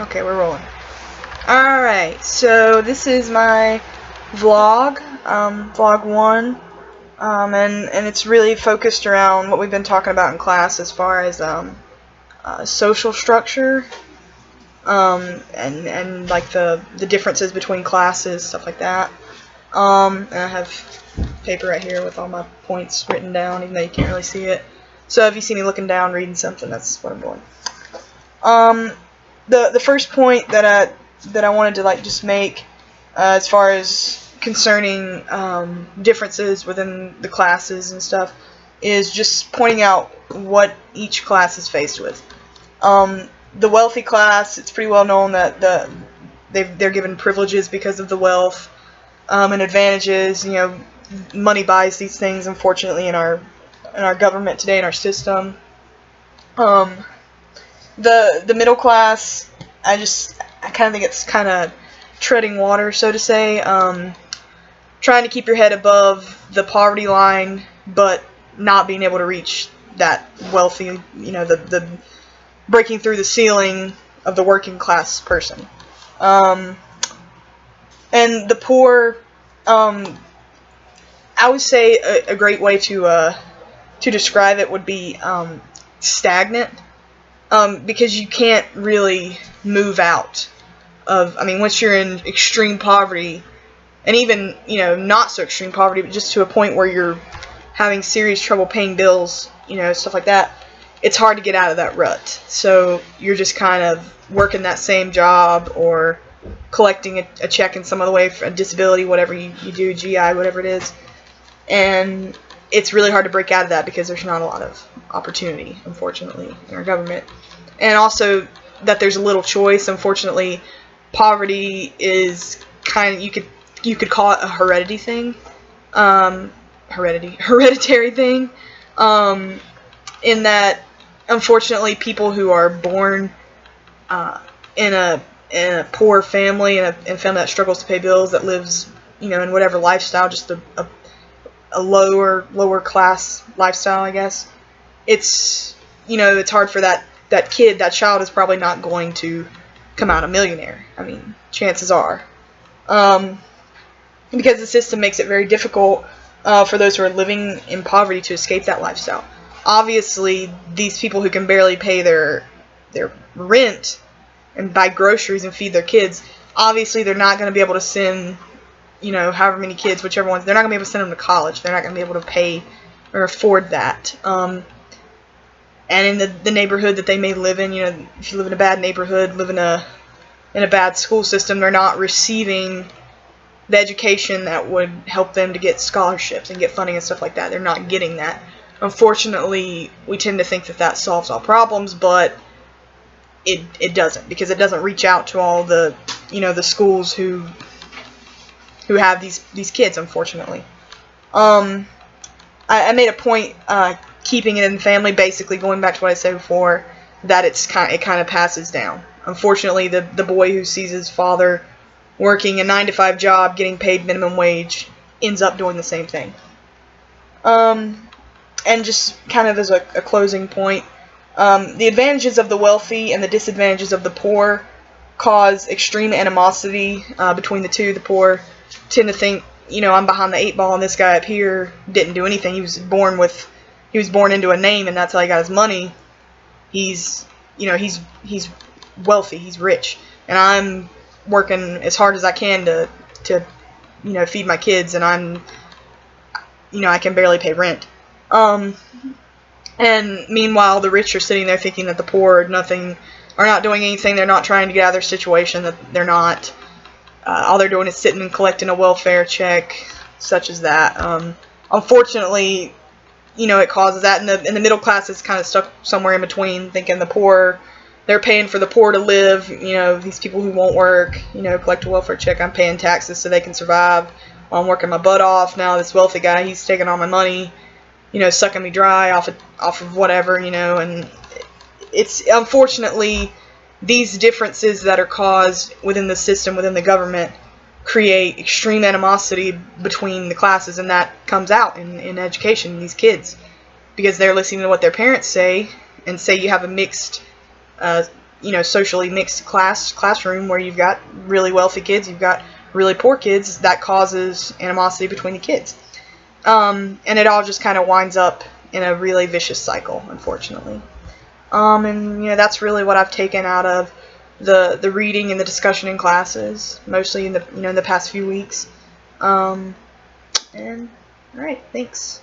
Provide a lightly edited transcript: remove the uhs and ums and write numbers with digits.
Okay, we're rolling. Alright, so this is my vlog, vlog 1, and it's really focused around what we've been talking about in class as far as social structure, and like the differences between classes, stuff like that. And I have paper right here with all my points written down, even though you can't really see it. So if you see me looking down reading something, that's what I'm doing. The first point that I wanted to just make, as far as concerning differences within the classes and stuff, is just pointing out what each class is faced with. The wealthy class, it's pretty well known that they're given privileges because of the wealth, and advantages. You know, money buys these things, unfortunately, in our government today, in our system. The middle class, I kind of think it's kind of treading water, so to say. Trying to keep your head above the poverty line, but not being able to reach that wealthy, the breaking through the ceiling of the working class person. And the poor, I would say a great way to describe it would be stagnant. Because you can't really move out of, once you're in extreme poverty, and even, not so extreme poverty, but just to a point where you're having serious trouble paying bills, stuff like that, it's hard to get out of that rut. So you're just kind of working that same job or collecting a check in some other way for a disability, whatever you do, GI, whatever it is. And it's really hard to break out of that because there's not a lot of opportunity, unfortunately, in our government. And also that there's a little choice. Unfortunately, poverty is kind of, you could call it a hereditary thing, in that, unfortunately, people who are born in a poor family, in a family that struggles to pay bills, that lives, in whatever lifestyle, just a lower class lifestyle, I guess. It's, it's hard for that child is probably not going to come out a millionaire. Chances are. Because the system makes it very difficult for those who are living in poverty to escape that lifestyle. Obviously, these people who can barely pay their rent and buy groceries and feed their kids, obviously they're not going to be able to send, however many kids, whichever ones, they're not going to be able to send them to college. They're not going to be able to pay or afford that. And in the neighborhood that they may live in, if you live in a bad neighborhood, live in a bad school system, they're not receiving the education that would help them to get scholarships and get funding and stuff like that. They're not getting that. Unfortunately, we tend to think that solves all problems, but it doesn't, because it doesn't reach out to all the the schools who have these kids, unfortunately. I made a point keeping it in the family, basically going back to what I said before, that it kind of passes down. Unfortunately, the boy who sees his father working a 9-to-5 job, getting paid minimum wage, ends up doing the same thing. And just kind of as a closing point, the advantages of the wealthy and the disadvantages of the poor cause extreme animosity between the two. The poor tend to think, I'm behind the 8 ball, and this guy up here didn't do anything. He was born into a name, and that's how he got his money. He's wealthy, he's rich, and I'm working as hard as I can to feed my kids, and I can barely pay rent. And meanwhile, the rich are sitting there thinking that the poor are not doing anything. They're not trying to get out of their situation. That they're not. All they're doing is sitting and collecting a welfare check, such as that. Unfortunately, it causes that, and the middle class is kind of stuck somewhere in between, thinking they're paying for the poor to live. These people who won't work, collect a welfare check. I'm paying taxes so they can survive. I'm working my butt off. Now this wealthy guy, he's taking all my money, sucking me dry off of whatever, and it's unfortunately these differences that are caused within the system, within the government, create extreme animosity between the classes, and that comes out in education, these kids, because they're listening to what their parents say, and say you have a mixed socially mixed classroom where you've got really wealthy kids, you've got really poor kids, that causes animosity between the kids. And it all just kind of winds up in a really vicious cycle, unfortunately. And that's really what I've taken out of the reading and the discussion in classes, mostly in the in the past few weeks. And all right, thanks.